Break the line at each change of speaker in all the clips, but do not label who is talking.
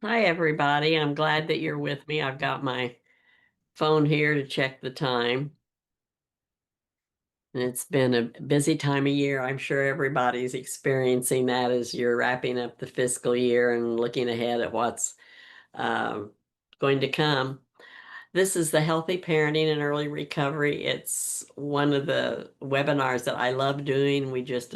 Hi, everybody. I'm glad that you're with me. I've got my phone here to check the time. And it's been a busy time of year. I'm sure everybody's experiencing that as you're wrapping up the fiscal year and looking ahead at what's um, going to come. This is the Healthy Parenting and Early Recovery. It's one of the webinars that I love doing. We just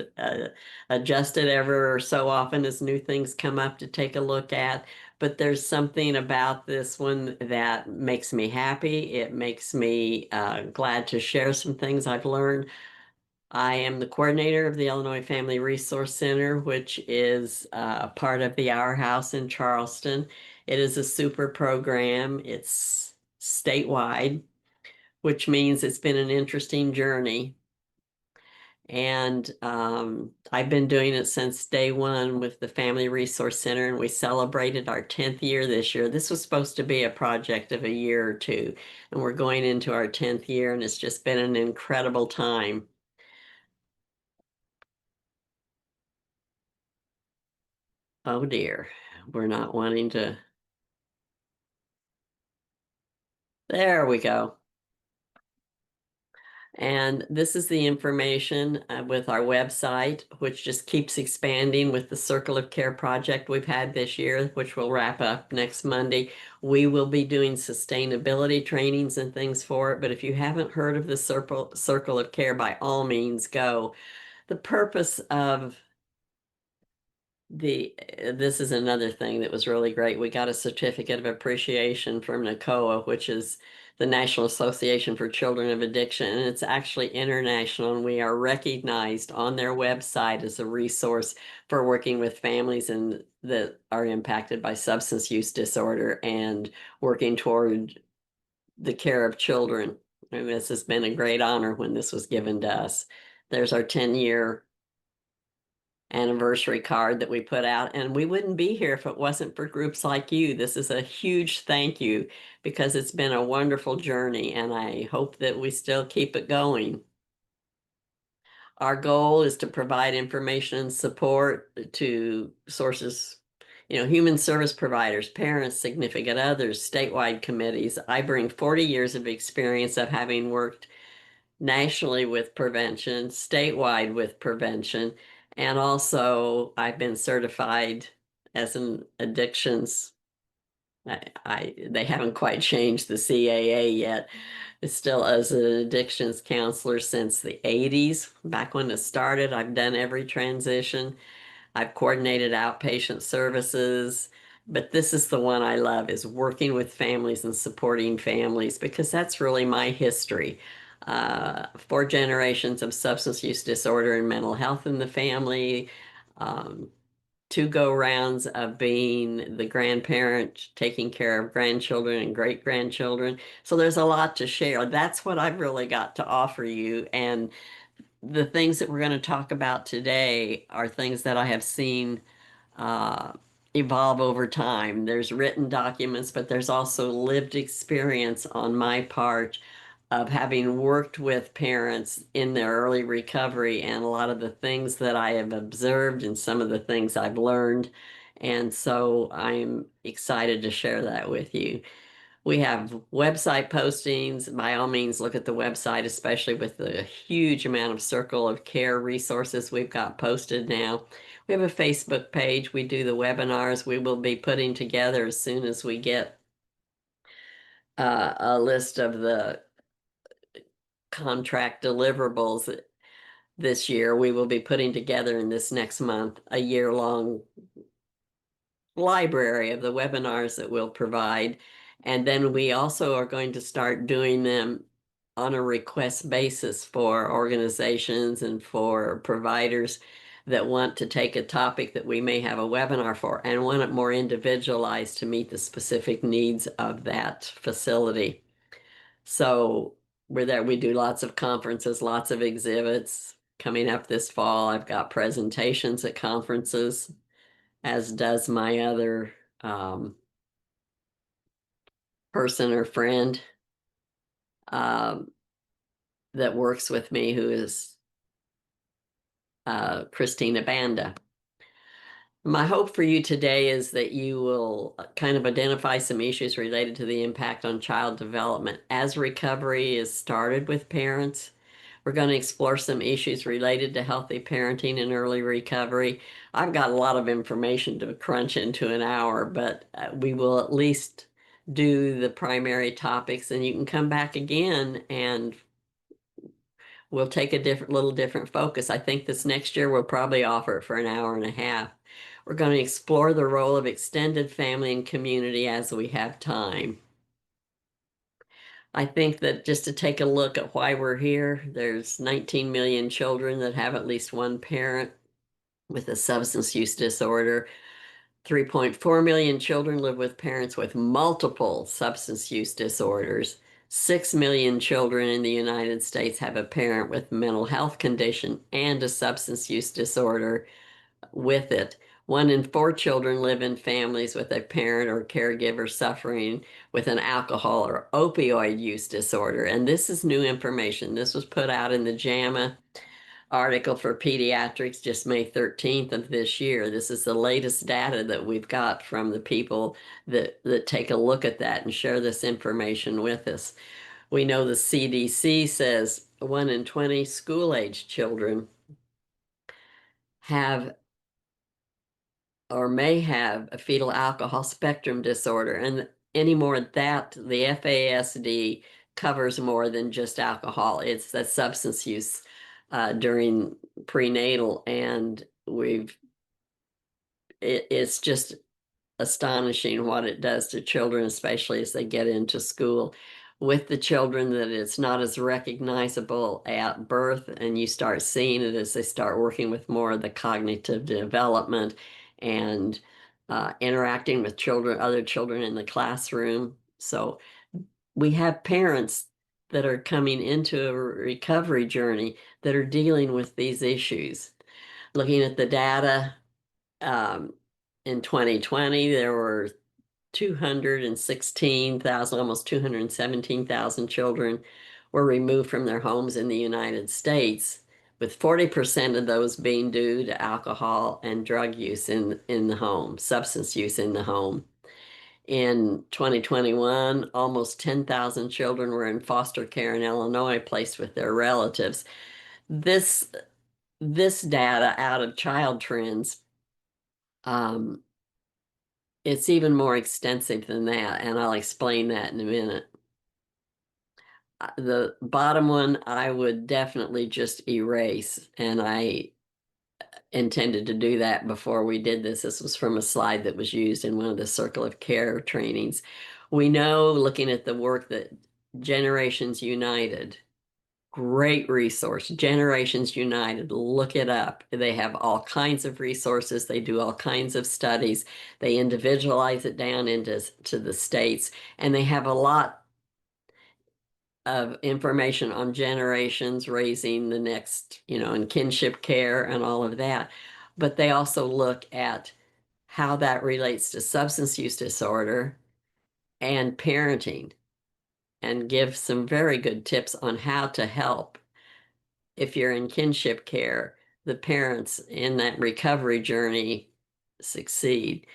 adjust it ever so often as new things come up to take a look at. But there's something about this one that makes me happy. It makes me glad to share some things I've learned. I am the coordinator of the Illinois Family Resource Center, which is a part of the Our House in Charleston. It is a super program. It's statewide, which means it's been an interesting journey. And I've been doing it since day one with the Family Resource Center, and we celebrated our 10th year this year. This was supposed to be a project of a year or two, and we're going into our 10th year, and it's just been an incredible time. Oh dear, we're not wanting to. There we go. And this is the information with our website, which just keeps expanding with the Circle of Care project we've had this year, which will wrap up next Monday. We will be doing sustainability trainings and things for it. But if you haven't heard of the Circle of Care, by all means, go. The purpose of the this is another thing that was really great. We got a certificate of appreciation from NACOA, which is the National Association for Children of Addiction, and it's actually international, and we are recognized on their website as a resource for working with families and that are impacted by substance use disorder and working toward the care of children. And this has been a great honor when this was given to us. There's our 10-year anniversary card that we put out, and we wouldn't be here if it wasn't for groups like you. This is a huge thank you because it's been a wonderful journey, and I hope that we still keep it going. Our goal is to provide information and support to sources, human service providers, parents, significant others, statewide committees. I bring 40 years of experience of having worked nationally with prevention, statewide with prevention, and also I've been certified as an addictions. They haven't quite changed the CAA yet. It's still as an addictions counselor since the 80s. Back when it started, I've done every transition. I've coordinated outpatient services, but this is the one I love is working with families and supporting families because that's really my history. 4 generations of substance use disorder and mental health in the family, um, 2 go-rounds of being the grandparent, taking care of grandchildren and great grandchildren. So there's a lot to share. That's what I've really got to offer you. And the things that we're going to talk about today are things that I have seen uh, evolve over time. There's written documents, but there's also lived experience on my part of having worked with parents in their early recovery and a lot of the things that I have observed and some of the things I've learned. And so I'm excited to share that with you. We have website postings. By all means, look at the website, especially with the huge amount of Circle of Care resources we've got posted now. We have a Facebook page. We do the webinars. We will be putting together as soon as we get a list of the contract deliverables this year. We will be putting together in this next month a year-long library of the webinars that we'll provide. And then we also are going to start doing them on a request basis for organizations and for providers that want to take a topic that we may have a webinar for and want it more individualized to meet the specific needs of that facility. So we're there. We do lots of conferences, lots of exhibits. Coming up this fall, I've got presentations at conferences, as does my other person or friend um, that works with me, who is Christina Banda. My hope for you today is that you will kind of identify some issues related to the impact on child development. As recovery is started with parents, we're going to explore some issues related to healthy parenting and early recovery. I've got a lot of information to crunch into an hour, but we will at least do the primary topics, and you can come back again and we'll take a little different focus. I think this next year we'll probably offer it for an hour and a half. We're going to explore the role of extended family and community as we have time. I think that just to take a look at why we're here, there's 19 million children that have at least one parent with a substance use disorder. 3.4 million children live with parents with multiple substance use disorders. 6 million children in the United States have a parent with mental health condition and a substance use disorder with it. 1 in 4 children live in families with a parent or caregiver suffering with an alcohol or opioid use disorder. And this is new information. This was put out in the JAMA article for pediatrics just May 13th of this year. This is the latest data that we've got from the people that take a look at that and share this information with us. We know the CDC says 1 in 20 school-age children have or may have a fetal alcohol spectrum disorder. And anymore that the FASD covers more than just alcohol. It's that substance use during prenatal, and it's just astonishing what it does to children, especially as they get into school. With the children, that it's not as recognizable at birth, and you start seeing it as they start working with more of the cognitive development and interacting with children, other children in the classroom. So we have parents that are coming into a recovery journey that are dealing with these issues. Looking at the data, um, in 2020, there were 216,000, almost 217,000 children were removed from their homes in the United States, with 40% of those being due to alcohol and drug use in the home, substance use in the home. In 2021, almost 10,000 children were in foster care in Illinois, placed with their relatives. This this data out of Child Trends, um, it's even more extensive than that, and I'll explain that in a minute. The bottom one I would definitely just erase, and I intended to do that before we did this. This was from a slide that was used in one of the Circle of Care trainings. We know, looking at the work, that Generations United, great resource. Generations United, look it up. They have all kinds of resources. They do all kinds of studies. They individualize it down into the states, and they have a lot of information on generations raising the next, and kinship care and all of that. But they also look at how that relates to substance use disorder and parenting, and give some very good tips on how to help, if you're in kinship care, the parents in that recovery journey succeed.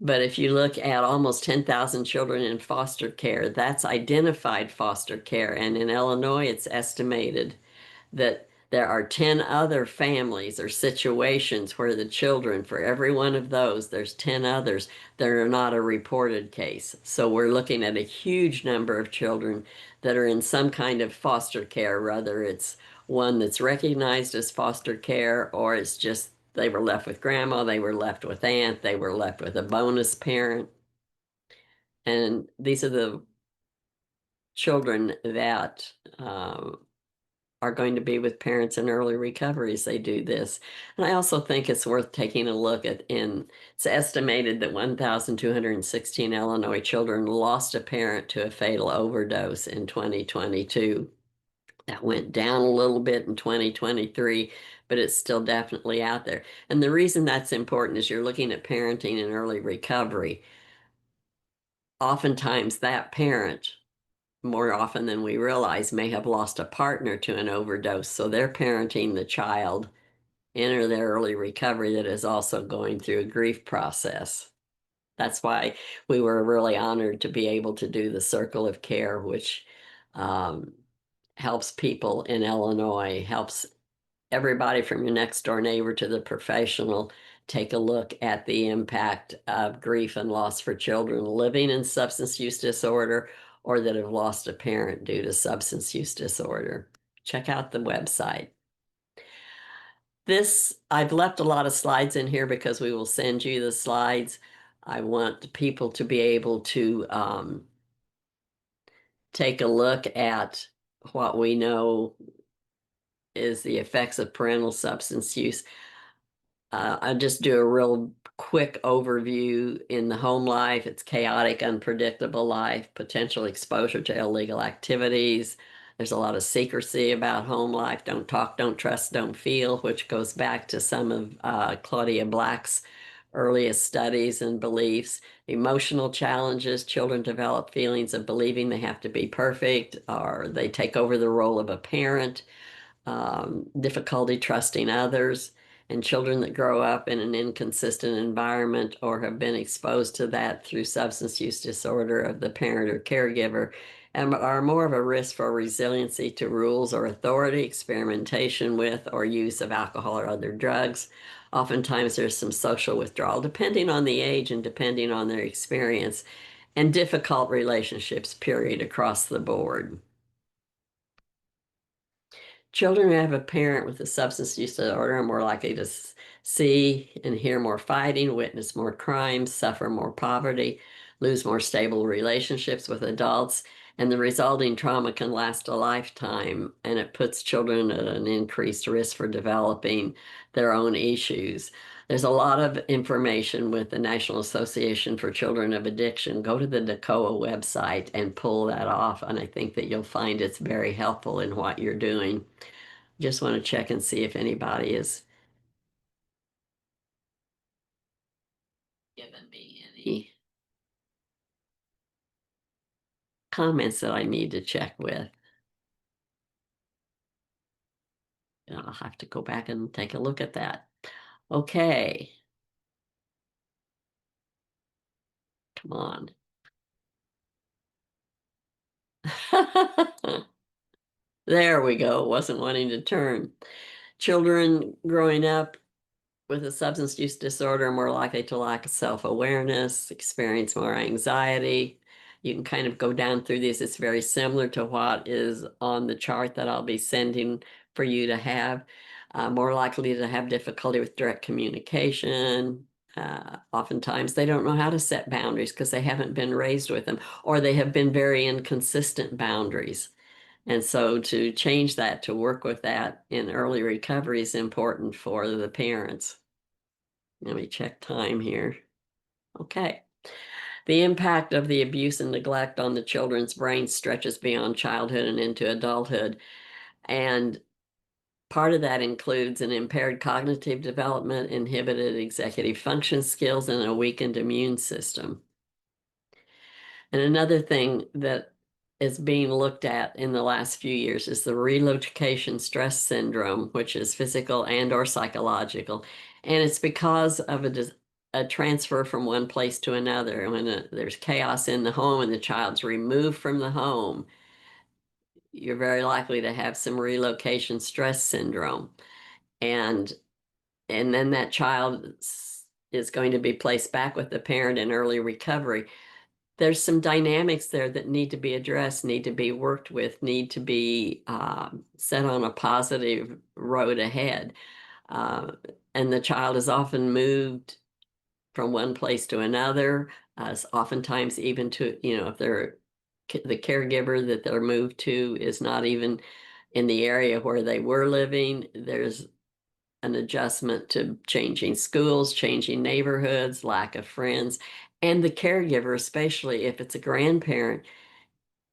But if you look at almost 10,000 children in foster care, that's identified foster care. And in Illinois, it's estimated that there are 10 other families or situations where the children, for every one of those, there's 10 others that are not a reported case. So we're looking at a huge number of children that are in some kind of foster care, whether it's one that's recognized as foster care, or it's just they were left with grandma, they were left with aunt, they were left with a bonus parent. And these are the children that are going to be with parents in early recovery as they do this. And I also think it's worth taking a look at. It's estimated that 1,216 Illinois children lost a parent to a fatal overdose in 2022. That went down a little bit in 2023, but it's still definitely out there. And the reason that's important is you're looking at parenting in early recovery. Oftentimes that parent, more often than we realize, may have lost a partner to an overdose. So they're parenting the child enter their early recovery that is also going through a grief process. That's why we were really honored to be able to do the Circle of Care, which um, helps people in Illinois, helps everybody from your next door neighbor to the professional take a look at the impact of grief and loss for children living in substance use disorder or that have lost a parent due to substance use disorder. Check out the website. I've left a lot of slides in here because we will send you the slides. I want people to be able to take a look at what we know is the effects of parental substance use. I'll just do a real quick overview. In the home life, it's chaotic, unpredictable life, potential exposure to illegal activities. There's a lot of secrecy about home life. Don't talk, don't trust, don't feel, which goes back to some of Claudia Black's earliest studies and beliefs. Emotional challenges, children develop feelings of believing they have to be perfect, or they take over the role of a parent, difficulty trusting others, and children that grow up in an inconsistent environment or have been exposed to that through substance use disorder of the parent or caregiver and are more of a risk for resiliency to rules or authority, experimentation with or use of alcohol or other drugs. Oftentimes there's some social withdrawal, depending on the age and depending on their experience, and difficult relationships, period, across the board. Children who have a parent with a substance use disorder are more likely to see and hear more fighting, witness more crimes, suffer more poverty, lose more stable relationships with adults, and the resulting trauma can last a lifetime, and it puts children at an increased risk for developing their own issues. There's a lot of information with the National Association for Children of Addiction. Go to the NACOA website and pull that off, and I think that you'll find it's very helpful in what you're doing. Just want to check and see if anybody has given me any comments that I need to check with. And I'll have to go back and take a look at that. Okay. Come on. There we go. Wasn't wanting to turn. Children growing up with a substance use disorder are more likely to lack self-awareness, experience more anxiety. You can kind of go down through these. It's very similar to what is on the chart that I'll be sending for you to have. More likely to have difficulty with direct communication. Oftentimes they don't know how to set boundaries because they haven't been raised with them, or they have been very inconsistent boundaries. And so to change that, to work with that in early recovery is important for the parents. Let me check time here. Okay. The impact of the abuse and neglect on the children's brain stretches beyond childhood and into adulthood. And part of that includes an impaired cognitive development, inhibited executive function skills, and a weakened immune system. And another thing that is being looked at in the last few years is the relocation stress syndrome, which is physical and or psychological. And it's because of a transfer from one place to another. When there's chaos in the home and the child's removed from the home, you're very likely to have some relocation stress syndrome. And then that child is going to be placed back with the parent in early recovery. There's some dynamics there that need to be addressed, need to be worked with, need to be set on a positive road ahead. Uh, and the child is often moved from one place to another, oftentimes even to, if they're the caregiver that they're moved to is not even in the area where they were living. There's an adjustment to changing schools, changing neighborhoods, lack of friends. And the caregiver, especially if it's a grandparent,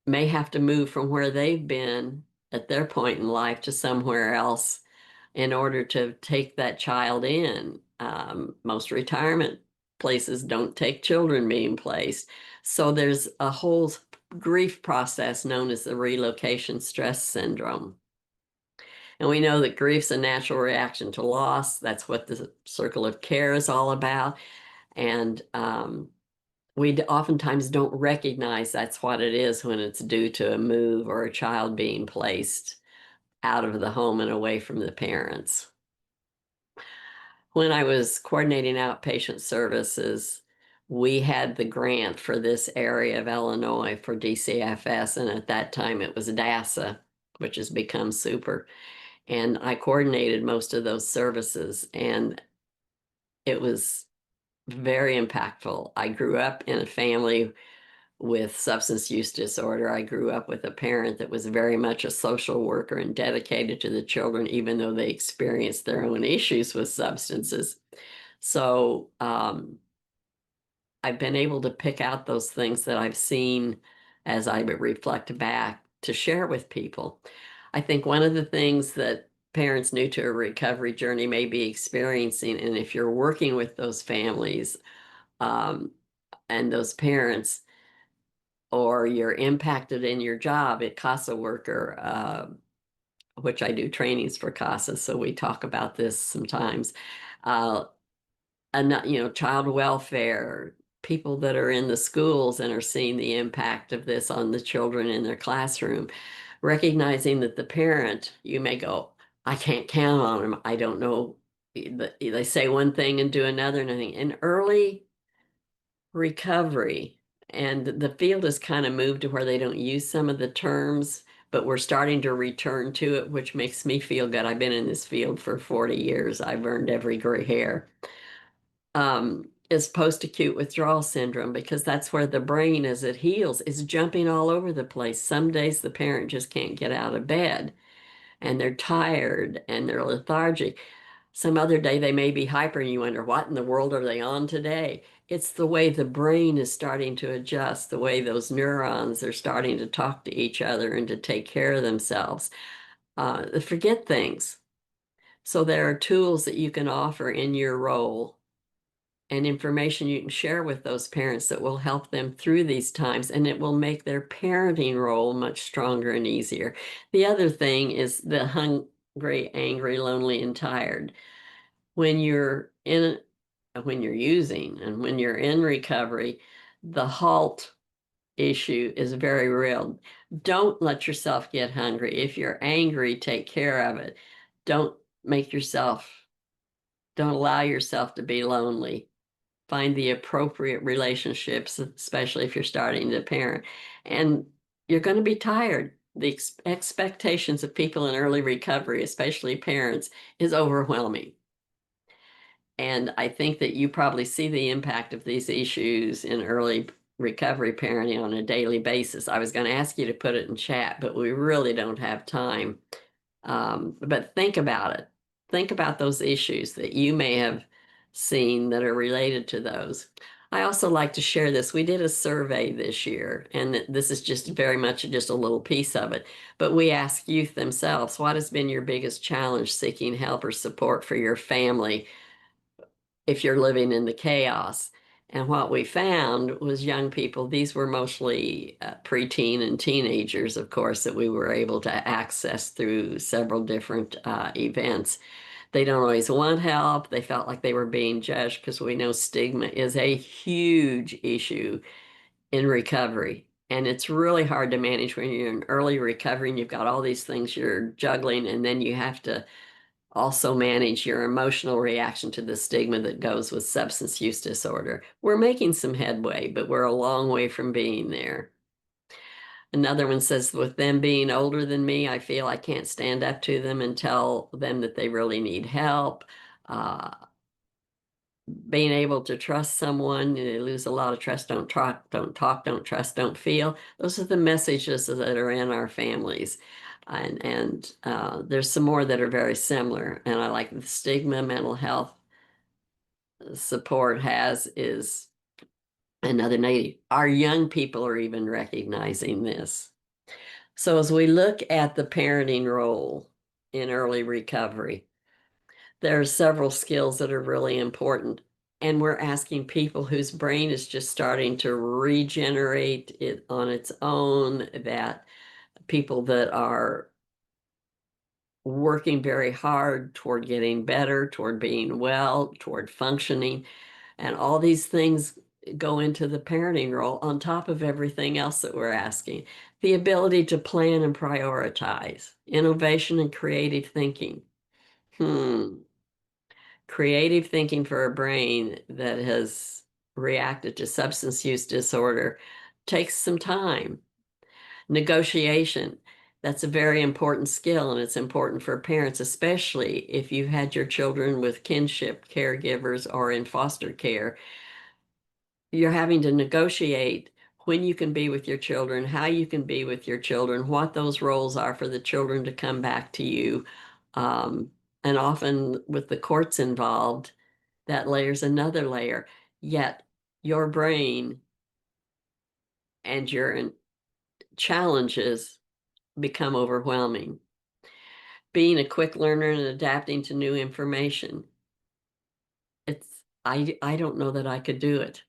may have to move from where they've been at their point in life to somewhere else in order to take that child in. Most retirement places don't take children being placed. So there's a whole grief process known as the relocation stress syndrome. And we know that grief's a natural reaction to loss. That's what the circle of care is all about. And we oftentimes don't recognize that's what it is when it's due to a move or a child being placed out of the home and away from the parents. When I was coordinating outpatient services, we had the grant for this area of Illinois for DCFS, and at that time it was DASA, which has become super. And I coordinated most of those services, and it was very impactful. I grew up in a family with substance use disorder. I grew up with a parent that was very much a social worker and dedicated to the children, even though they experienced their own issues with substances. So I've been able to pick out those things that I've seen as I reflect back to share with people. I think one of the things that parents new to a recovery journey may be experiencing, and if you're working with those families um, and those parents, or you're impacted in your job at CASA worker, which I do trainings for CASA, so we talk about this sometimes. Uh, and child welfare, people that are in the schools and are seeing the impact of this on the children in their classroom, recognizing that the parent, you may go, I can't count on them. I don't know. They say one thing and do another. And I think in early recovery, and the field has kind of moved to where they don't use some of the terms, but we're starting to return to it, which makes me feel good. I've been in this field for 40 years. I've earned every gray hair. Is post-acute withdrawal syndrome, because that's where the brain, as it heals, is jumping all over the place. Some days the parent just can't get out of bed and they're tired and they're lethargic. Some other day they may be hyper and you wonder, what in the world are they on today? It's the way the brain is starting to adjust, the way those neurons are starting to talk to each other and to take care of themselves. They forget things. So there are tools that you can offer in your role and information you can share with those parents that will help them through these times, and it will make their parenting role much stronger and easier. The other thing is the hungry, angry, lonely, and tired. When you're in, when you're using and when you're in recovery, the halt issue is very real. Don't let yourself get hungry. If you're angry, take care of it. Don't make yourself, don't allow yourself to be lonely. Find the appropriate relationships, especially if you're starting to parent. And you're going to be tired. The expectations of people in early recovery, especially parents, is overwhelming. And I think that you probably see the impact of these issues in early recovery parenting on a daily basis. I was going to ask you to put it in chat, but we really don't have time. But think about it. Think about those issues that you may have seen that are related to those. I also like to share this. We did a survey this year, and this is just very much just a little piece of it. But we asked youth themselves, what has been your biggest challenge seeking help or support for your family if you're living in the chaos? And what we found was young people, these were mostly preteen and teenagers, of course, that we were able to access through several different events. They don't always want help. They felt like they were being judged, because we know stigma is a huge issue in recovery. And it's really hard to manage when you're in early recovery and you've got all these things you're juggling, and then you have to also manage your emotional reaction to the stigma that goes with substance use disorder. We're making some headway, but we're a long way from being there. Another one says, with them being older than me, I feel I can't stand up to them and tell them that they really need help. Uh, Being able to trust someone, they lose a lot of trust. Don't talk, don't talk, don't trust, don't feel. Those are the messages that are in our families. And there's some more that are very similar. And I like the stigma mental health support has is another native. Our young people are even recognizing this. So as we look at the parenting role in early recovery, there are several skills that are really important. And we're asking people whose brain is just starting to regenerate it on its own, that people that are working very hard toward getting better, toward being well, toward functioning. And all these things go into the parenting role on top of everything else that we're asking. The ability to plan and prioritize, innovation and creative thinking. Hmm. Creative thinking for a brain that has reacted to substance use disorder takes some time. Negotiation, that's a very important skill, and it's important for parents, especially if you've had your children with kinship caregivers or in foster care. You're having to negotiate when you can be with your children, how you can be with your children, what those roles are for the children to come back to you. Um, and often with the courts involved, that layers another layer. Yet your brain and your challenges become overwhelming. Being a quick learner and adapting to new information. I don't know that I could do it.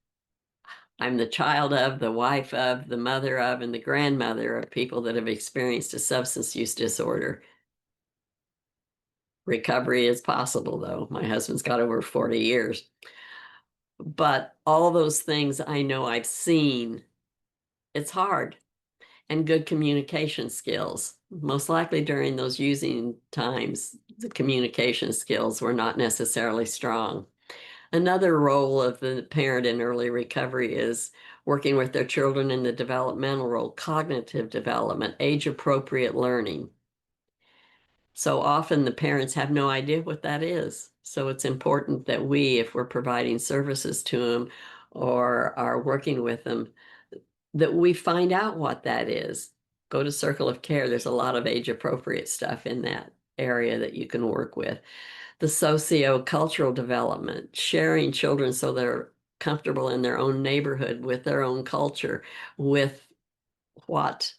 I'm the child of, the wife of, the mother of, and the grandmother of people that have experienced a substance use disorder. Recovery is possible, though. My husband's got over 40 years. But all those things I know I've seen, it's hard. And good communication skills. Most likely during those using times, the communication skills were not necessarily strong. Another role of the parent in early recovery is working with their children in the developmental role, cognitive development, age appropriate learning. So often the parents have no idea what that is. So it's important that we, if we're providing services to them or are working with them, that we find out what that is. Go to Circle of Care. There's a lot of age appropriate stuff in that area that you can work with. The socio-cultural development, sharing children so they're comfortable in their own neighborhood with their own culture, with what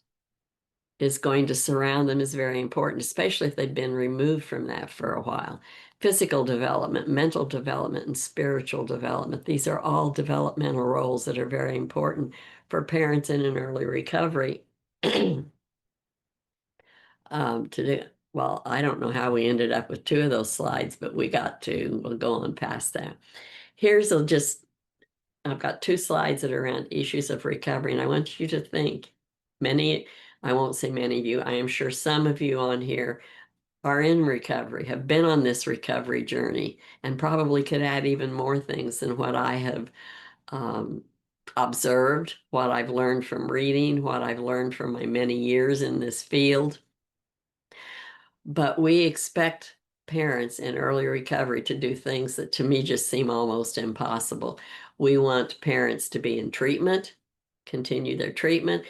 is going to surround them is very important, especially if they've been removed from that for a while. Physical development, mental development, and spiritual development. These are all developmental roles that are very important for parents in an early recovery to do. Well, I don't know how we ended up with two of those slides, but we got to. We'll go on past that. Here's I've got two slides that are around issues of recovery, and I want you to think. I won't say many of you, I am sure some of you on here are in recovery, have been on this recovery journey, and probably could add even more things than what I have um, observed, what I've learned from reading, what I've learned from my many years in this field. But we expect parents in early recovery to do things that to me just seem almost impossible. We want parents to be in treatment, continue their treatment.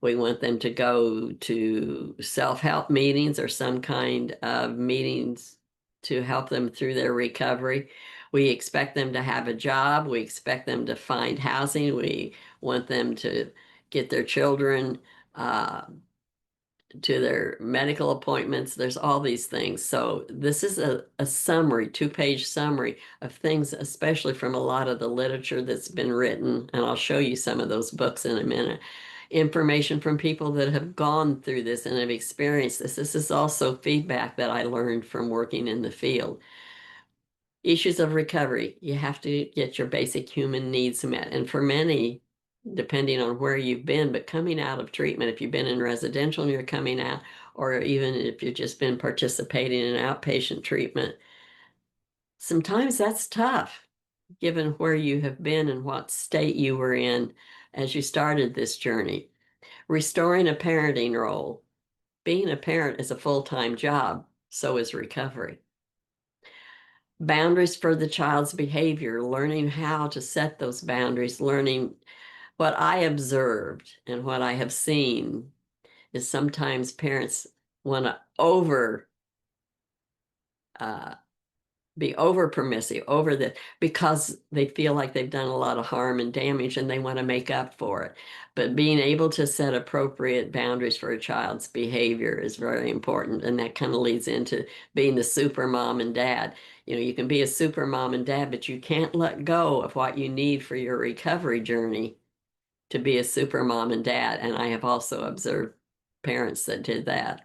We want them to go to self-help meetings or some kind of meetings to help them through their recovery. We expect them to have a job. We expect them to find housing. We want them to get their children to their medical appointments. There's all these things. So this is a summary, 2-page summary of things, especially from a lot of the literature that's been written. And I'll show you some of those books in a minute. Information from people that have gone through this and have experienced this. This is also feedback that I learned from working in the field. Issues of recovery. You have to get your basic human needs met. And for many, depending on where you've been, but coming out of treatment, if you've been in residential and you're coming out, or even if you've just been participating in outpatient treatment, sometimes that's tough, given where you have been and what state you were in as you started this journey. Restoring a parenting role. Being a parent is a full-time job, so is recovery. Boundaries for the child's behavior, learning how to set those boundaries, learning what I observed and what I have seen is sometimes parents want to uh, be over permissive, over the because they feel like they've done a lot of harm and damage and they want to make up for it. But being able to set appropriate boundaries for a child's behavior is very important. And that kind of leads into being the super mom and dad. You know, you can be a super mom and dad, but you can't let go of what you need for your recovery journey to be a super mom and dad. And I have also observed parents that did that.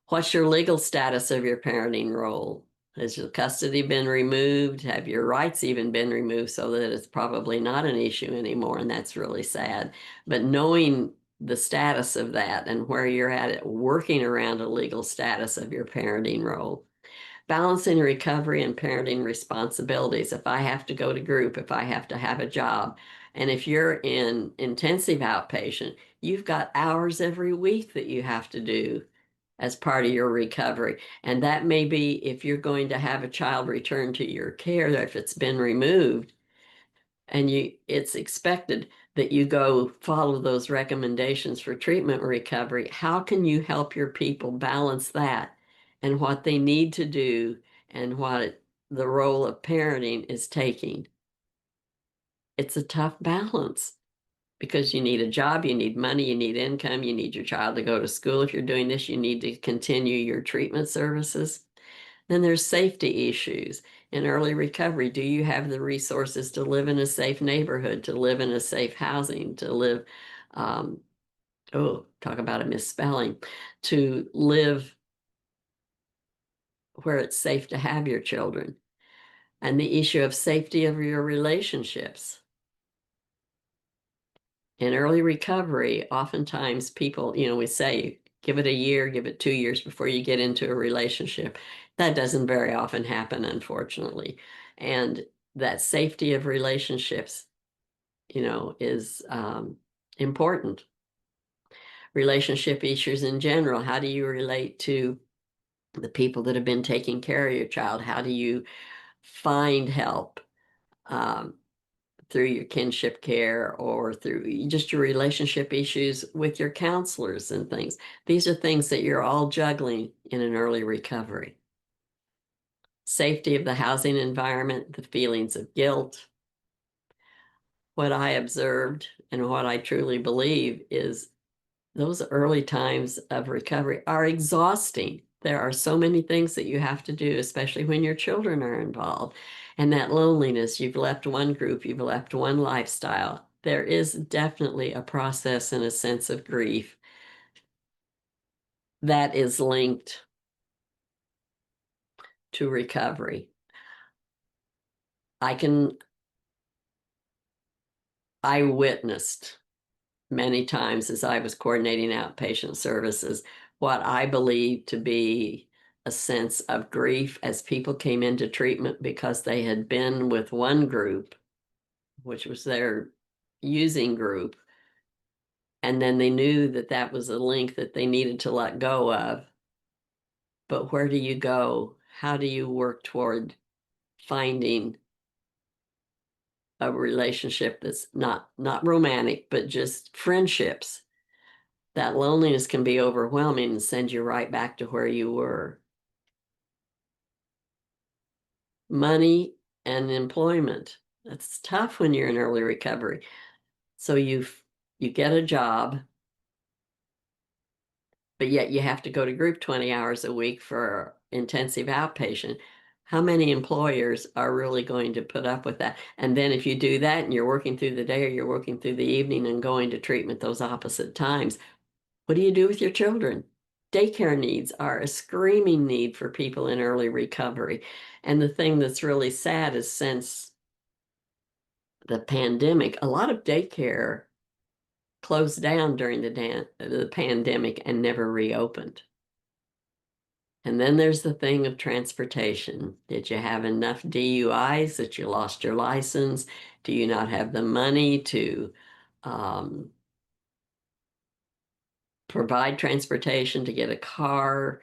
What's your legal status of your parenting role? Has your custody been removed? Have your rights even been removed so that it's probably not an issue anymore? And that's really sad. But knowing the status of that and where you're at it, working around a legal status of your parenting role. Balancing recovery and parenting responsibilities. If I have to go to group, if I have to have a job, and if you're in intensive outpatient, you've got hours every week that you have to do as part of your recovery. And that may be if you're going to have a child return to your care, if it's been removed, and it's expected that you go follow those recommendations for treatment recovery. How can you help your people balance that and what they need to do and what the role of parenting is taking? It's a tough balance because you need a job, you need money, you need income, you need your child to go to school. If you're doing this, you need to continue your treatment services. Then there's safety issues in early recovery. Do you have the resources to live in a safe neighborhood, to live in a safe housing, to live, um, talk about a misspelling, to live where it's safe to have your children? And the issue of safety of your relationships. In early recovery, oftentimes people, we say, give it a year, give it 2 years before you get into a relationship. That doesn't very often happen, unfortunately. And that safety of relationships, is important. Relationship issues in general. How do you relate to the people that have been taking care of your child? How do you find help? Um, through your kinship care or through just your relationship issues with your counselors and things. These are things that you're all juggling in an early recovery. Safety of the housing environment, the feelings of guilt. What I observed and what I truly believe is those early times of recovery are exhausting. There are so many things that you have to do, especially when your children are involved. And that loneliness, you've left one group, you've left one lifestyle. There is definitely a process and a sense of grief that is linked to recovery. I witnessed many times as I was coordinating outpatient services what I believe to be a sense of grief as people came into treatment because they had been with one group, which was their using group, and then they knew that that was a link that they needed to let go of. But where do you go? How do you work toward finding a relationship that's not romantic, but just friendships? That loneliness can be overwhelming and send you right back to where you were. Money and employment. That's tough when you're in early recovery. So you get a job, but yet you have to go to group 20 hours a week for intensive outpatient. How many employers are really going to put up with that? And then if you do that and you're working through the day or you're working through the evening and going to treatment those opposite times, what do you do with your children? Daycare needs are a screaming need for people in early recovery. And the thing that's really sad is since the pandemic, a lot of daycare closed down during the pandemic and never reopened. And then there's the thing of transportation. Did you have enough DUIs that you lost your license? Do you not have the money to um, provide transportation, to get a car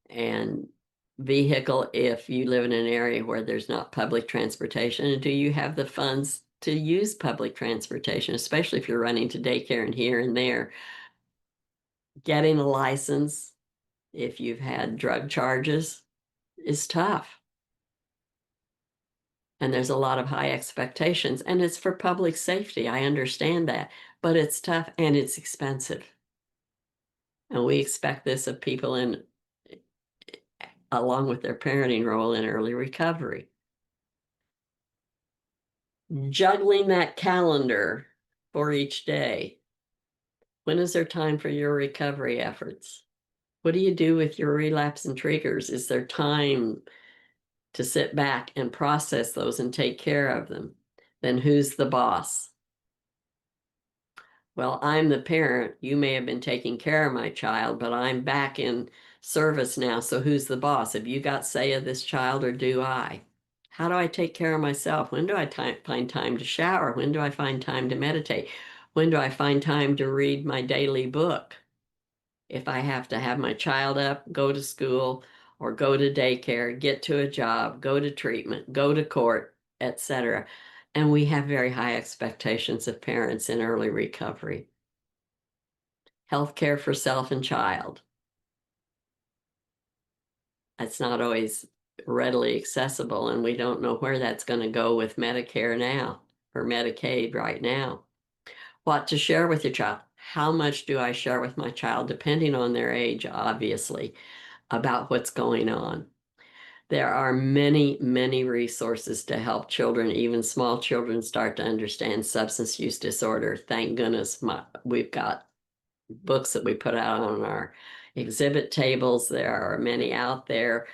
and vehicle if you live in an area where there's not public transportation? And do you have the funds to use public transportation, especially if you're running to daycare and here and there? Getting a license, if you've had drug charges, is tough. And there's a lot of high expectations, and it's for public safety. I understand that, but it's tough and it's expensive. And we expect this of people along with their parenting role in early recovery. Juggling that calendar for each day. When is there time for your recovery efforts? What do you do with your relapse and triggers? Is there time to sit back and process those and take care of them? Then who's the boss? Well, I'm the parent. You may have been taking care of my child, but I'm back in service now. So who's the boss? Have you got say of this child or do I? How do I take care of myself? When do I find time to shower? When do I find time to meditate? When do I find time to read my daily book? If I have to have my child up, go to school, or go to daycare, get to a job, go to treatment, go to court, etc. And we have very high expectations of parents in early recovery. Health care for self and child. That's not always readily accessible, and we don't know where that's going to go with Medicare now or Medicaid right now. What to share with your child? How much do I share with my child, depending on their age, obviously, about what's going on? There are many, many resources to help children, even small children, start to understand substance use disorder. Thank goodness we've got books that we put out on our exhibit tables. There are many out there,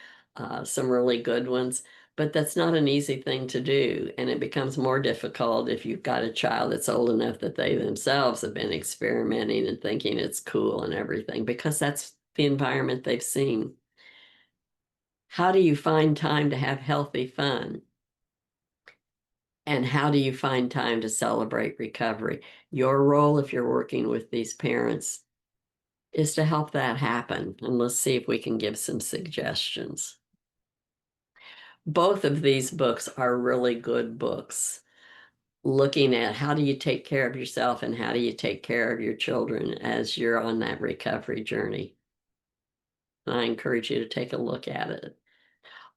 some really good ones, but that's not an easy thing to do. And it becomes more difficult if you've got a child that's old enough that they themselves have been experimenting and thinking it's cool and everything, because that's the environment they've seen. How do you find time to have healthy fun? And how do you find time to celebrate recovery? Your role, if you're working with these parents, is to help that happen. And let's see if we can give some suggestions. Both of these books are really good books, looking at how do you take care of yourself and how do you take care of your children as you're on that recovery journey. And I encourage you to take a look at it.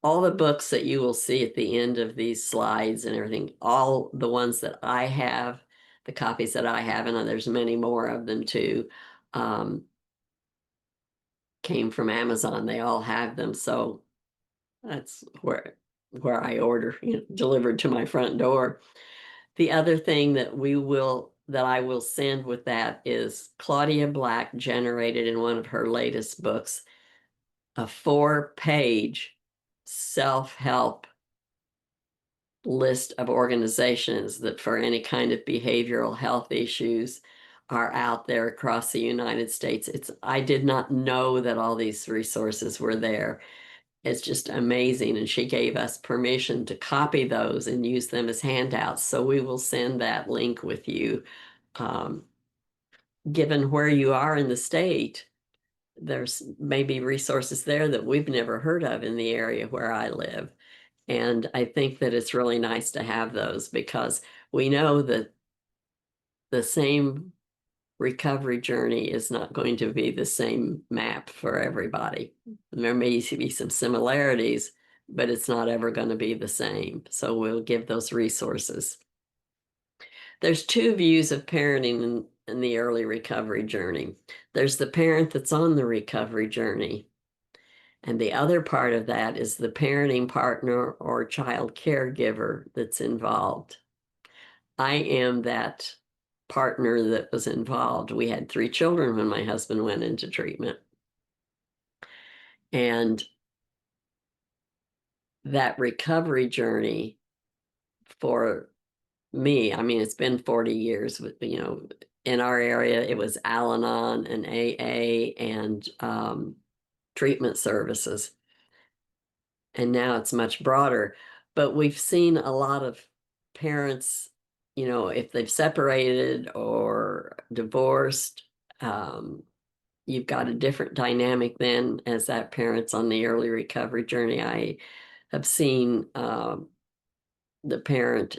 All the books that you will see at the end of these slides and everything, all the ones that I have, the copies that I have, and there's many more of them too, came from Amazon. They all have them. So that's where I order, delivered to my front door. The other thing that I will send with that is Claudia Black generated in one of her latest books a 4-page self-help list of organizations that for any kind of behavioral health issues are out there across the United States. I did not know that all these resources were there. It's just amazing. And she gave us permission to copy those and use them as handouts. So we will send that link with you. Given where you are in the state, there's maybe resources there that we've never heard of in the area where I live. And I think that it's really nice to have those because we know that the same recovery journey is not going to be the same map for everybody. There may be some similarities, but it's not ever going to be the same. So we'll give those resources. There's two views of parenting in the early recovery journey. There's the parent that's on the recovery journey. And the other part of that is the parenting partner or child caregiver that's involved. I am that partner that was involved. We had 3 children when my husband went into treatment. And that recovery journey for me, I mean, it's been 40 years, in our area, it was Al-Anon and AA and treatment services. And now it's much broader. But we've seen a lot of parents, if they've separated or divorced, you've got a different dynamic then as that parent's on the early recovery journey. I have seen the parent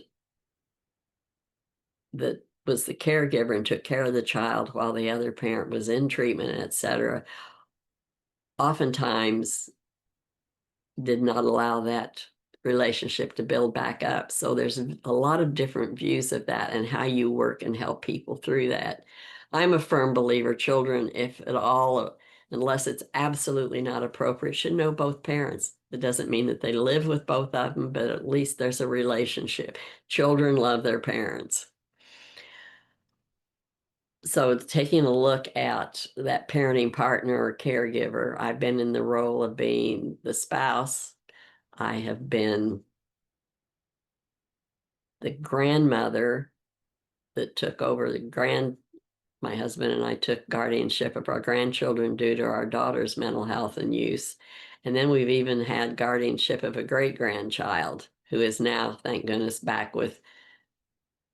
that was the caregiver and took care of the child while the other parent was in treatment, etc. Oftentimes did not allow that relationship to build back up. So there's a lot of different views of that and how you work and help people through that. I'm a firm believer children, if at all, unless it's absolutely not appropriate, should know both parents. It doesn't mean that they live with both of them, but at least there's a relationship. Children love their parents. So taking a look at that parenting partner or caregiver, I've been in the role of being the spouse. I have been the grandmother that took over my husband and I took guardianship of our grandchildren due to our daughter's mental health and use. And then we've even had guardianship of a great grandchild who is now, thank goodness, back with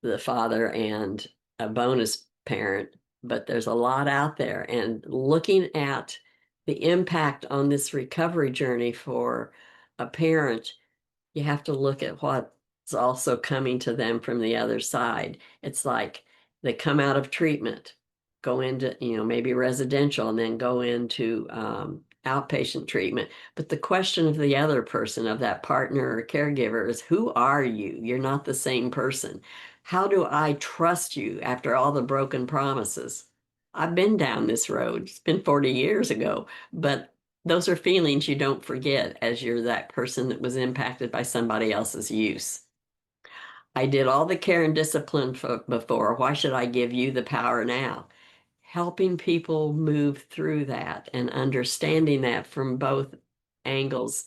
the father and a bonus parent. But there's a lot out there. And looking at the impact on this recovery journey for a parent, you have to look at what's also coming to them from the other side. It's like they come out of treatment, go into, maybe residential, and then go into outpatient treatment. But the question of the other person, of that partner or caregiver, is who are you? You're not the same person. How do I trust you after all the broken promises? I've been down this road. It's been 40 years ago, but those are feelings you don't forget as you're that person that was impacted by somebody else's use. I did all the care and discipline before. Why should I give you the power now? Helping people move through that and understanding that from both angles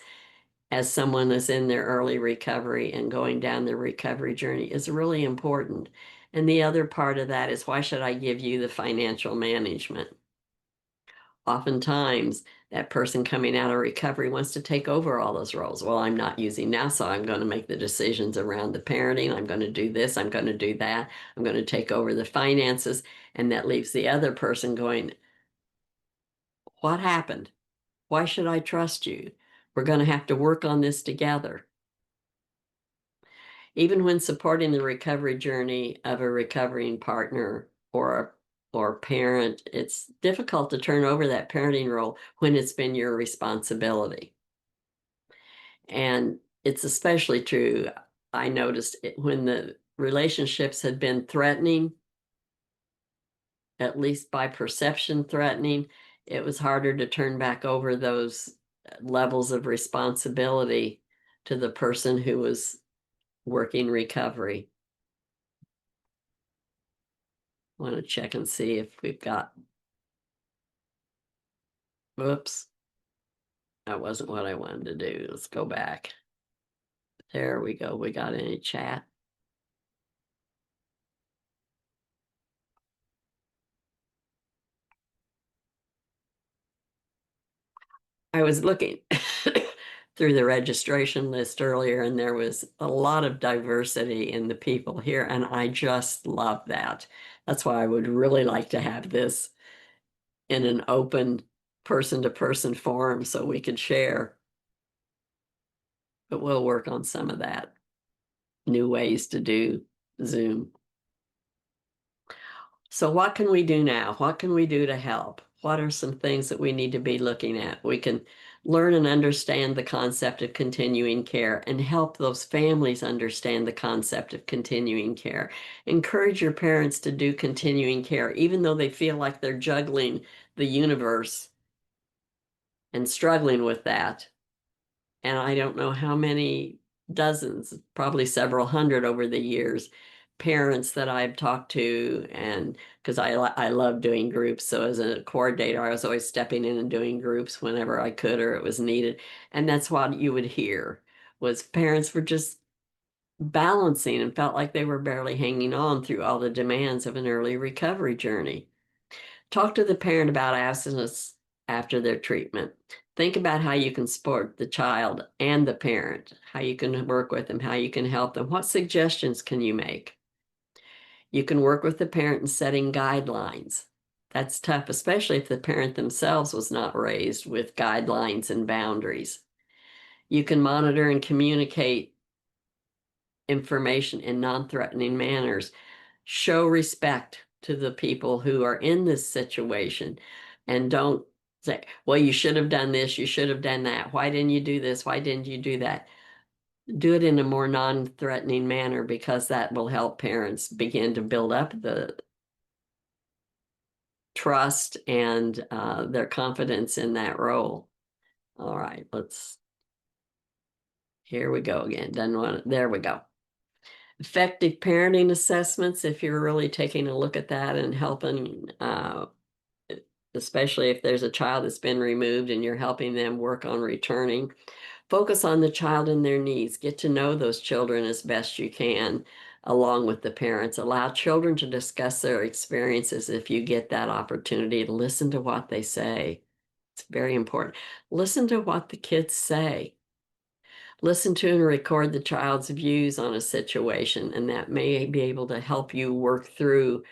as someone is in their early recovery and going down the recovery journey is really important. And the other part of that is, why should I give you the financial management? Oftentimes that person coming out of recovery wants to take over all those roles. Well, I'm not using now, so I'm going to make the decisions around the parenting. I'm going to do this. I'm going to do that. I'm going to take over the finances. And that leaves the other person going, what happened? Why should I trust you? We're going to have to work on this together. Even when supporting the recovery journey of a recovering partner or parent, it's difficult to turn over that parenting role when it's been your responsibility. And it's especially true, I noticed it when the relationships had been threatening, at least by perception threatening, it was harder to turn back over those levels of responsibility to the person who was working recovery. I want to check and see if we've got, whoops, that wasn't what I wanted to do. Let's go back. There we go. We got any chat? I was looking through the registration list earlier, and there was a lot of diversity in the people here, and I just love that. That's why I would really like to have this in an open person-to-person forum so we could share. But we'll work on some of that. New ways to do Zoom. So what can we do now? What can we do to help? What are some things that we need to be looking at? We can learn and understand the concept of continuing care and help those families understand the concept of continuing care. Encourage your parents to do continuing care, even though they feel like they're juggling the universe and struggling with that. And I don't know how many dozens, probably several hundred over the years, parents that I've talked to, and because I love doing groups, so as a coordinator, I was always stepping in and doing groups whenever I could or it was needed, and that's what you would hear was parents were just balancing and felt like they were barely hanging on through all the demands of an early recovery journey. Talk to the parent about abstinence after their treatment. Think about how you can support the child and the parent, how you can work with them, how you can help them. What suggestions can you make? You can work with the parent in setting guidelines. That's tough, especially if the parent themselves was not raised with guidelines and boundaries. You can monitor and communicate information in non-threatening manners. Show respect to the people who are in this situation and don't say, well, you should have done this, you should have done that. Why didn't you do this? Why didn't you do that? Do it in a more non-threatening manner, because that will help parents begin to build up the trust and their confidence in that role. All right, here we go again. There we go. Effective parenting assessments, if you're really taking a look at that and helping, especially if there's a child that's been removed and you're helping them work on returning. Focus on the child and their needs. Get to know those children as best you can, along with the parents. Allow children to discuss their experiences if you get that opportunity. Listen to what they say. It's very important. Listen to what the kids say. Listen to and record the child's views on a situation, and that may be able to help you work through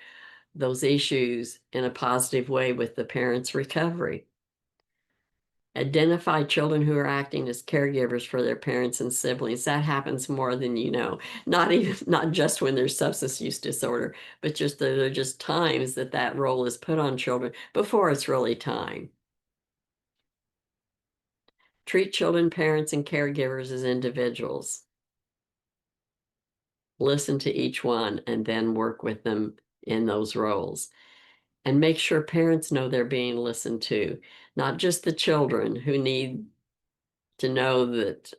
those issues in a positive way with the parent's recovery. Identify children who are acting as caregivers for their parents and siblings. That happens more than you know. Not just when there's substance use disorder, but just there are just times that that role is put on children before it's really time. Treat children, parents, and caregivers as individuals. Listen to each one and then work with them in those roles. And make sure parents know they're being listened to, not just the children who need to know that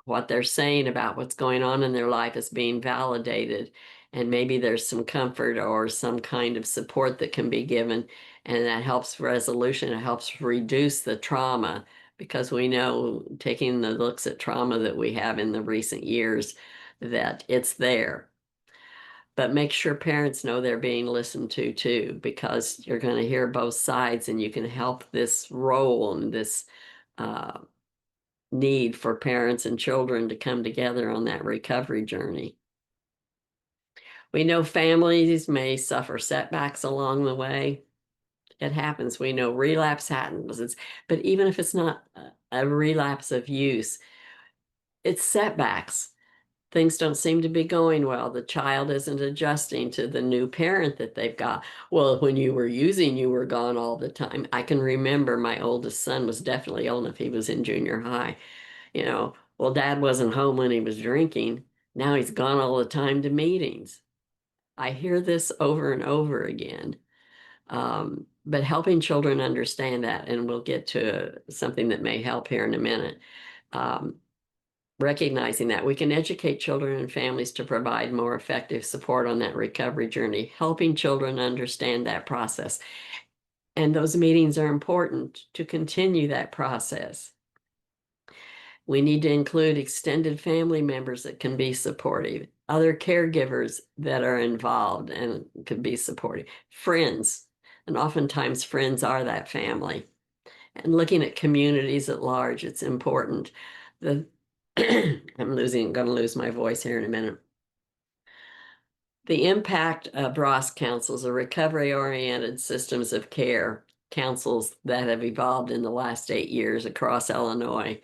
what they're saying about what's going on in their life is being validated. And maybe there's some comfort or some kind of support that can be given. And that helps resolution. It helps reduce the trauma because we know, taking the looks at trauma that we have in the recent years, that it's there. But make sure parents know they're being listened to too, because you're going to hear both sides and you can help this role and this uh, need for parents and children to come together on that recovery journey. We know families may suffer setbacks along the way. It happens. We know relapse happens. But even if it's not a relapse of use, it's setbacks. Things don't seem to be going well. The child isn't adjusting to the new parent that they've got. Well, when you were using, you were gone all the time. I can remember my oldest son was definitely old enough. He was in junior high. Well, dad wasn't home when he was drinking. Now he's gone all the time to meetings. I hear this over and over again. But helping children understand that, and we'll get to something that may help here in a minute. Um, Recognizing that we can educate children and families to provide more effective support on that recovery journey, helping children understand that process. And those meetings are important to continue that process. We need to include extended family members that can be supportive, other caregivers that are involved and can be supportive, friends, and oftentimes friends are that family. And looking at communities at large, it's important. The I'm going to lose my voice here in a minute. The impact of ROS councils, or recovery-oriented systems of care councils that have evolved in the last 8 years across Illinois,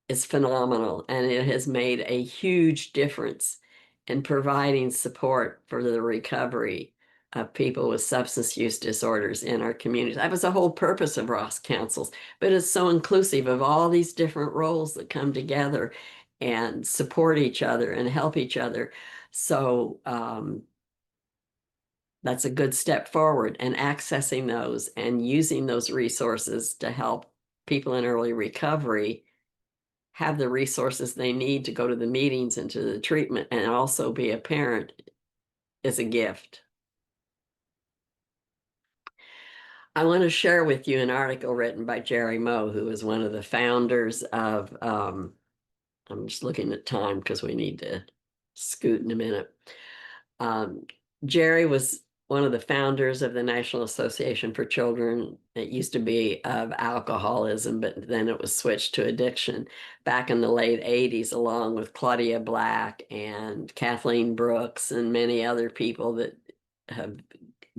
is phenomenal, and it has made a huge difference in providing support for the recovery of people with substance use disorders in our communities. That was the whole purpose of Ross Councils, but it's so inclusive of all these different roles that come together and support each other and help each other. So that's a good step forward, and accessing those and using those resources to help people in early recovery have the resources they need to go to the meetings and to the treatment and also be a parent is a gift. I want to share with you an article written by Jerry Moe, who is one of the founders of, I'm just looking at time because we need to scoot in a minute. Um, Jerry was one of the founders of the National Association for Children. It used to be of alcoholism, but then it was switched to addiction back in the late 80s, along with Claudia Black and Kathleen Brooks and many other people that have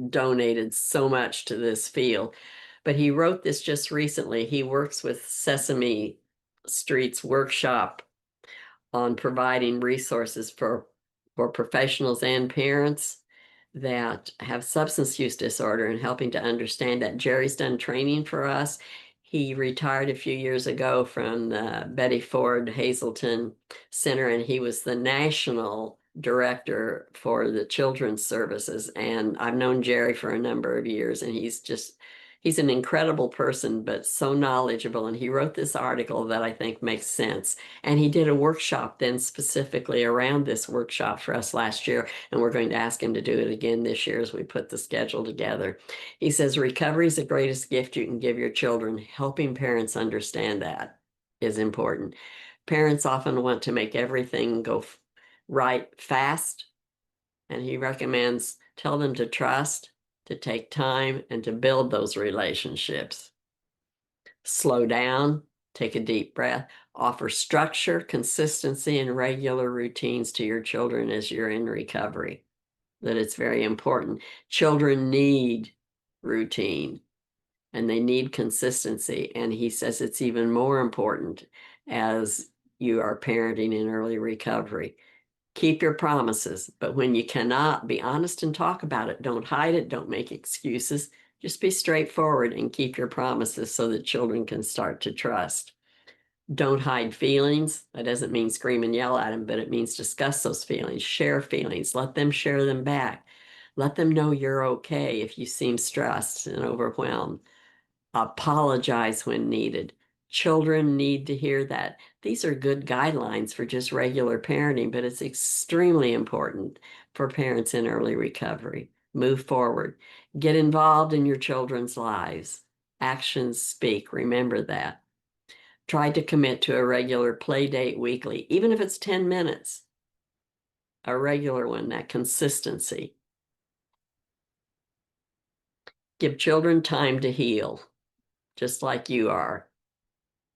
donated so much to this field. But he wrote this just recently. He works with Sesame Street's workshop on providing resources for professionals and parents that have substance use disorder and helping to understand that. Jerry's done training for us. He retired a few years ago from the Betty Ford Hazelton Center, and he was the national director for the children's services. And I've known Jerry for a number of years, and He's an incredible person, but so knowledgeable. And he wrote this article that I think makes sense. And he did a workshop then specifically around this workshop for us last year. And we're going to ask him to do it again this year as we put the schedule together. He says, recovery is the greatest gift you can give your children. Helping parents understand that is important. Parents often want to make everything go right fast. And he recommends tell them to trust, to take time, and to build those relationships. Slow down, take a deep breath, offer structure, consistency, and regular routines to your children as you're in recovery. That it's very important. Children need routine and they need consistency. And he says it's even more important as you are parenting in early recovery. Keep your promises, but when you cannot, be honest and talk about it. Don't hide it. Don't make excuses. Just be straightforward and keep your promises so that children can start to trust. Don't hide feelings. That doesn't mean scream and yell at them, but it means discuss those feelings, share feelings, let them share them back. Let them know you're okay if you seem stressed and overwhelmed. Apologize when needed. Children need to hear that. These are good guidelines for just regular parenting, but it's extremely important for parents in early recovery. Move forward. Get involved in your children's lives. Actions speak. Remember that. Try to commit to a regular play date weekly, even if it's 10 minutes. A regular one, that consistency. Give children time to heal, just like you are,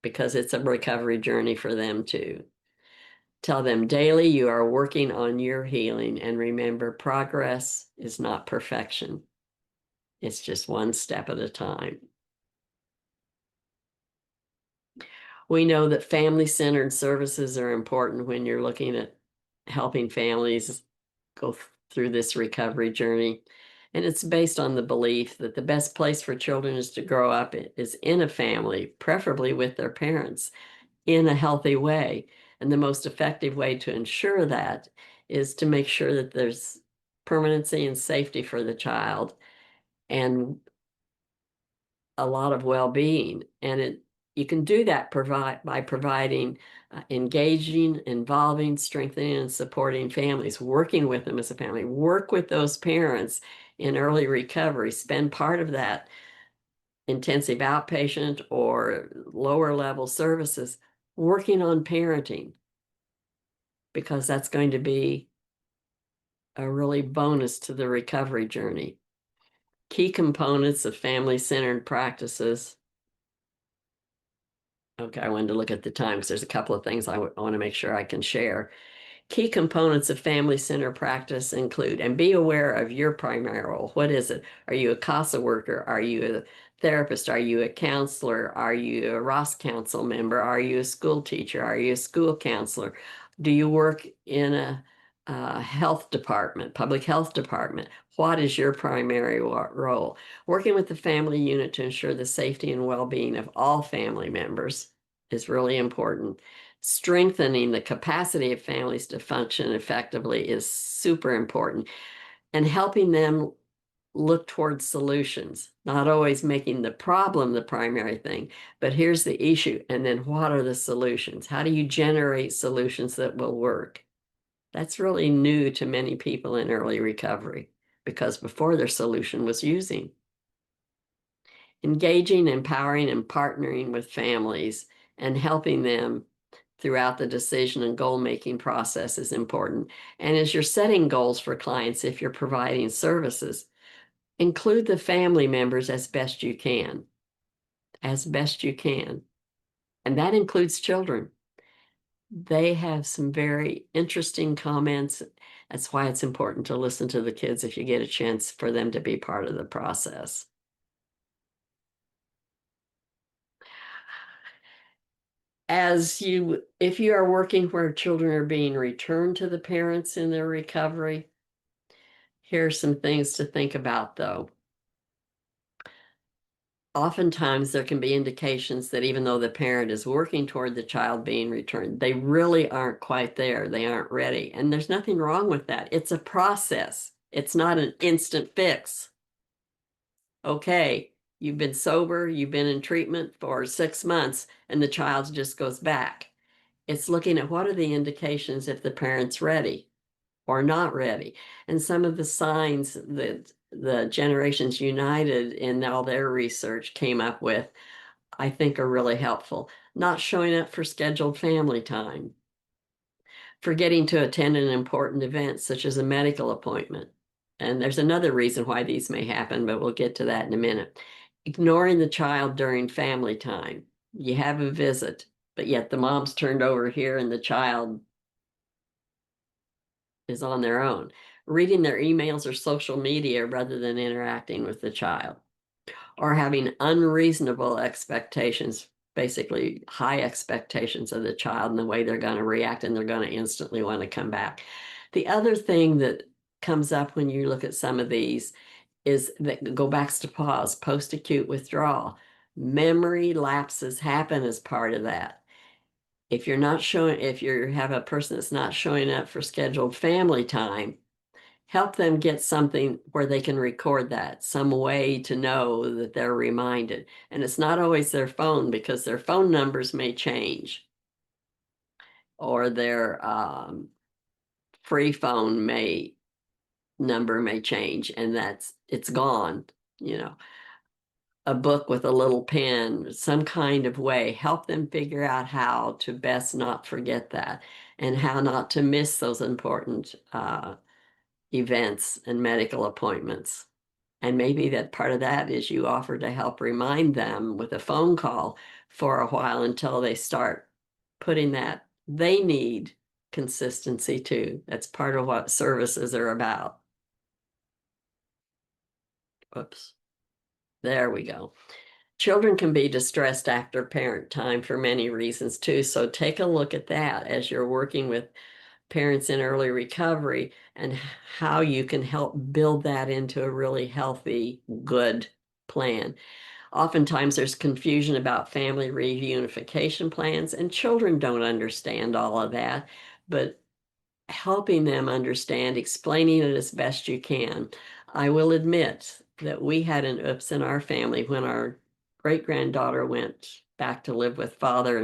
because it's a recovery journey for them too. Tell them daily you are working on your healing, and remember, progress is not perfection. It's just one step at a time. We know that family-centered services are important when you're looking at helping families go through this recovery journey. And it's based on the belief that the best place for children is to grow up is in a family, preferably with their parents, in a healthy way. And the most effective way to ensure that is to make sure that there's permanency and safety for the child and a lot of well-being. And you can do that by providing engaging, involving, strengthening, and supporting families, working with them as a family, work with those parents in early recovery, spend part of that intensive outpatient or lower level services working on parenting, because that's going to be a really bonus to the recovery journey. Key components of family-centered practices. Okay, I wanted to look at the time because there's a couple of things I want to make sure I can share. Key components of family center practice include, and be aware of your primary role. What is it? Are you a CASA worker? Are you a therapist? Are you a counselor? Are you a Ross Council member? Are you a school teacher? Are you a school counselor? Do you work in a health department, public health department? What is your primary role? Working with the family unit to ensure the safety and well-being of all family members is really important. Strengthening the capacity of families to function effectively is super important, and helping them look towards solutions, not always making the problem the primary thing, but here's the issue, and then what are the solutions? How do you generate solutions that will work? That's really new to many people in early recovery, because before their solution was using. Engaging, empowering, and partnering with families and helping them throughout the decision and goal-making process is important. And as you're setting goals for clients, if you're providing services, include the family members as best you can, as best you can. And that includes children. They have some very interesting comments. That's why it's important to listen to the kids if you get a chance for them to be part of the process. If you are working where children are being returned to the parents in their recovery, here are some things to think about though. Oftentimes there can be indications that even though the parent is working toward the child being returned, they really aren't quite there. They aren't ready. And there's nothing wrong with that. It's a process. It's not an instant fix. Okay, You've been sober, you've been in treatment for 6 months, and the child just goes back. It's looking at what are the indications if the parent's ready or not ready. And some of the signs that the Generations United in all their research came up with, I think are really helpful. Not showing up for scheduled family time, forgetting to attend an important event such as a medical appointment. And there's another reason why these may happen, but we'll get to that in a minute. Ignoring the child during family time. You have a visit, but yet the mom's turned over here and the child is on their own. Reading their emails or social media rather than interacting with the child, or having unreasonable expectations, basically high expectations of the child and the way they're going to react, and they're going to instantly want to come back. The other thing that comes up when you look at some of these is that go back to pause, post-acute withdrawal. Memory lapses happen as part of that. If you're not showing, if you have a person that's not showing up for scheduled family time, help them get something where they can record that, some way to know that they're reminded. And it's not always their phone, because their phone numbers may change, or their free phone number may change, and it's gone. You know, a book with a little pen, some kind of way, help them figure out how to best not forget that, and how not to miss those important events and medical appointments. And maybe that part of that is you offer to help remind them with a phone call for a while until they start putting that. They need consistency too. That's part of what services are about. Oops. There we go. Children can be distressed after parent time for many reasons too. So take a look at that as you're working with parents in early recovery, and how you can help build that into a really healthy, good plan. Oftentimes there's confusion about family reunification plans, and children don't understand all of that, but helping them understand, explaining it as best you can. I will admit that we had an oops in our family when our great granddaughter went back to live with father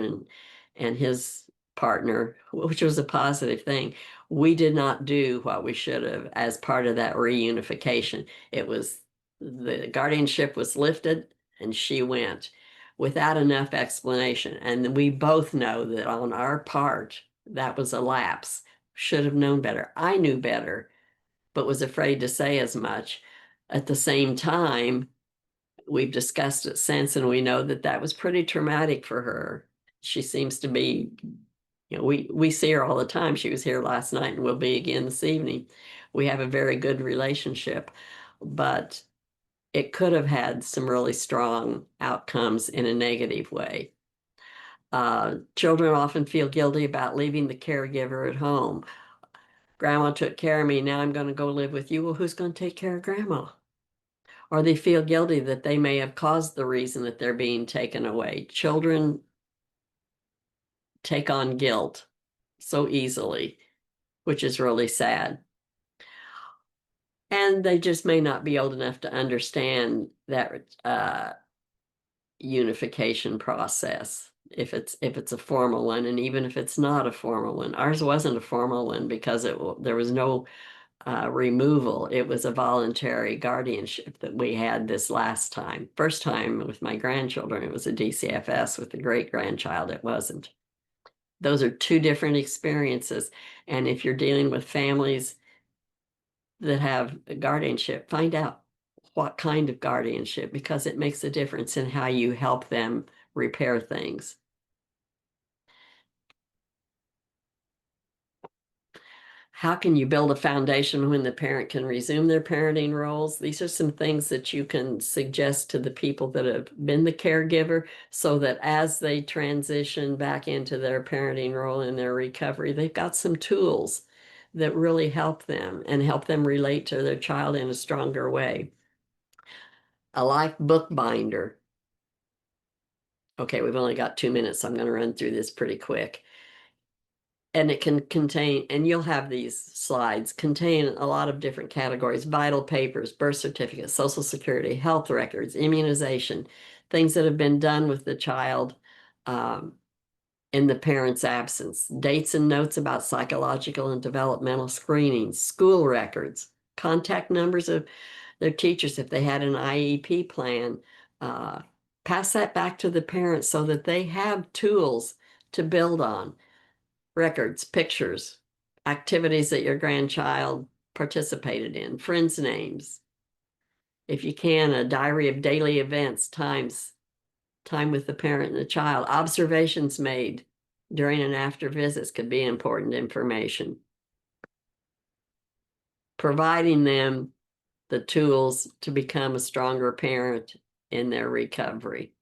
and his partner, which was a positive thing. We did not do what we should have as part of that reunification. It was the guardianship was lifted and she went without enough explanation. And we both know that on our part, that was a lapse. Should have known better. I knew better, but was afraid to say as much. At the same time, we've discussed it since, and we know that that was pretty traumatic for her. She seems to be, we see her all the time. She was here last night and will be again this evening. We have a very good relationship, but it could have had some really strong outcomes in a negative way. Children often feel guilty about leaving the caregiver at home. Grandma took care of me. Now I'm going to go live with you. Well, who's going to take care of grandma? Or they feel guilty that they may have caused the reason that they're being taken away. Children take on guilt so easily, which is really sad. And they just may not be old enough to understand that unification process, if it's a formal one, and even if it's not a formal one. Ours wasn't a formal one because there was no removal. It was a voluntary guardianship that we had this last time. First time with my grandchildren, it was a DCFS. With the great grandchild, it wasn't. Those are two different experiences. And if you're dealing with families that have guardianship, find out what kind of guardianship, because it makes a difference in how you help them repair things. How can you build a foundation when the parent can resume their parenting roles? These are some things that you can suggest to the people that have been the caregiver, so that as they transition back into their parenting role in their recovery, they've got some tools that really help them and help them relate to their child in a stronger way. A life bookbinder. Okay, we've only got 2 minutes, so I'm going to run through this pretty quick. And it can contain, and you'll have these slides, contain a lot of different categories: vital papers, birth certificates, social security, health records, immunization, things that have been done with the child um, in the parent's absence, dates and notes about psychological and developmental screenings, school records, contact numbers of their teachers if they had an IEP plan. Uh, Pass that back to the parents so that they have tools to build on: records, pictures, activities that your grandchild participated in, friends' names. If you can, a diary of daily events, time with the parent and the child. Observations made during and after visits could be important information. Providing them the tools to become a stronger parent in their recovery.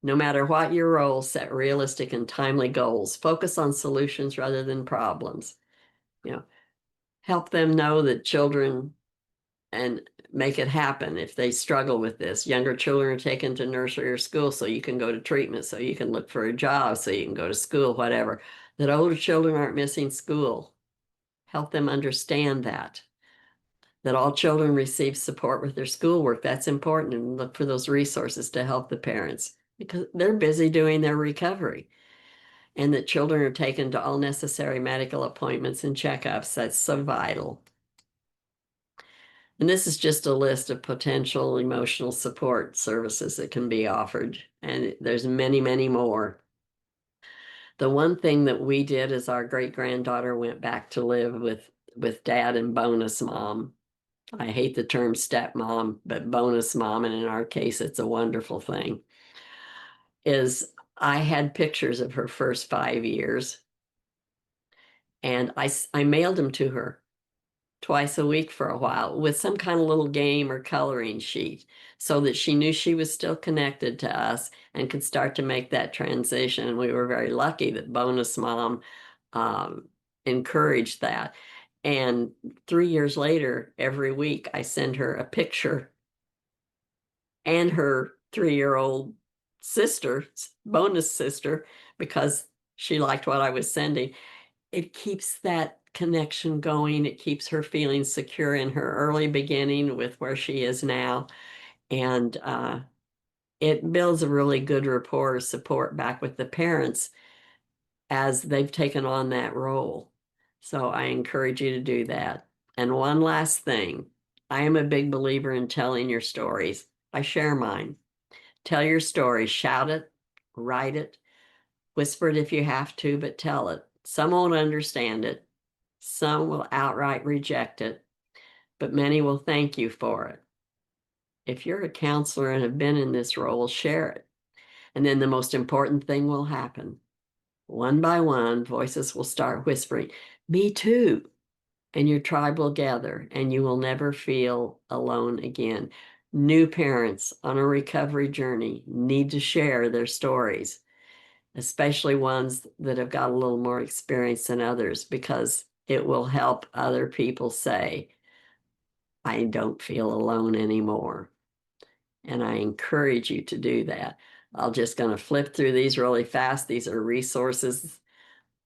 No matter what your role, set realistic and timely goals. Focus on solutions rather than problems. You know, help them know that children, and make it happen if they struggle with this. Younger children are taken to nursery or school so you can go to treatment, so you can look for a job, so you can go to school, whatever. That older children aren't missing school. Help them understand that. That all children receive support with their schoolwork. That's important, and look for those resources to help the parents because they're busy doing their recovery. And that children are taken to all necessary medical appointments and checkups. That's so vital. And this is just a list of potential emotional support services that can be offered. And there's many, many more. The one thing that we did is our great-granddaughter went back to live with dad and bonus mom. I hate the term stepmom, but bonus mom, and in our case, it's a wonderful thing, is I had pictures of her first 5 years, and I mailed them to her twice a week for a while with some kind of little game or coloring sheet so that she knew she was still connected to us and could start to make that transition. And we were very lucky that bonus mom um, encouraged that. And 3 years later, every week I send her a picture and her 3-year-old sister, bonus sister, because she liked what I was sending. It keeps that connection going. It keeps her feeling secure in her early beginning with where she is now. And it builds a really good rapport of support back with the parents as they've taken on that role. So I encourage you to do that. And one last thing, I am a big believer in telling your stories. I share mine. Tell your story, shout it, write it, whisper it if you have to, but tell it. Some won't understand it. Some will outright reject it, but many will thank you for it. If you're a counselor and have been in this role, share it. And then the most important thing will happen. One by one, voices will start whispering, "Me too." And your tribe will gather, and you will never feel alone again. New parents on a recovery journey need to share their stories, especially ones that have got a little more experience than others, because it will help other people say, "I don't feel alone anymore." And I encourage you to do that. I'm just going to flip through these really fast. These are resources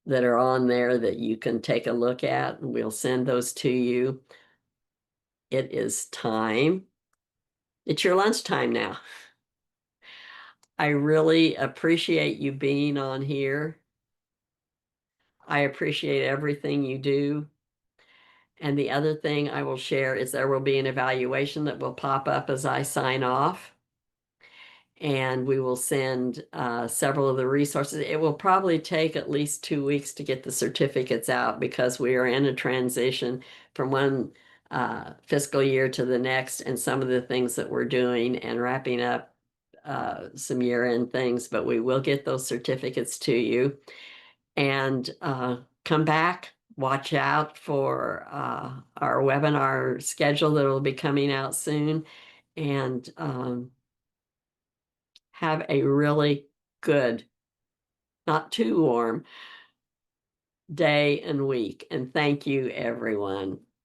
that are on there that you can take a look at, and we'll send those to you. It is time. It's your lunchtime now. I really appreciate you being on here. I appreciate everything you do. And the other thing I will share is there will be an evaluation that will pop up as I sign off. And we will send several of the resources. It will probably take at least 2 weeks to get the certificates out because we are in a transition from one fiscal year to the next, and some of the things that we're doing and wrapping up some year-end things, but we will get those certificates to you. And come back, watch out for our webinar schedule that will be coming out soon, and have a really good, not too warm day and week. And thank you, everyone.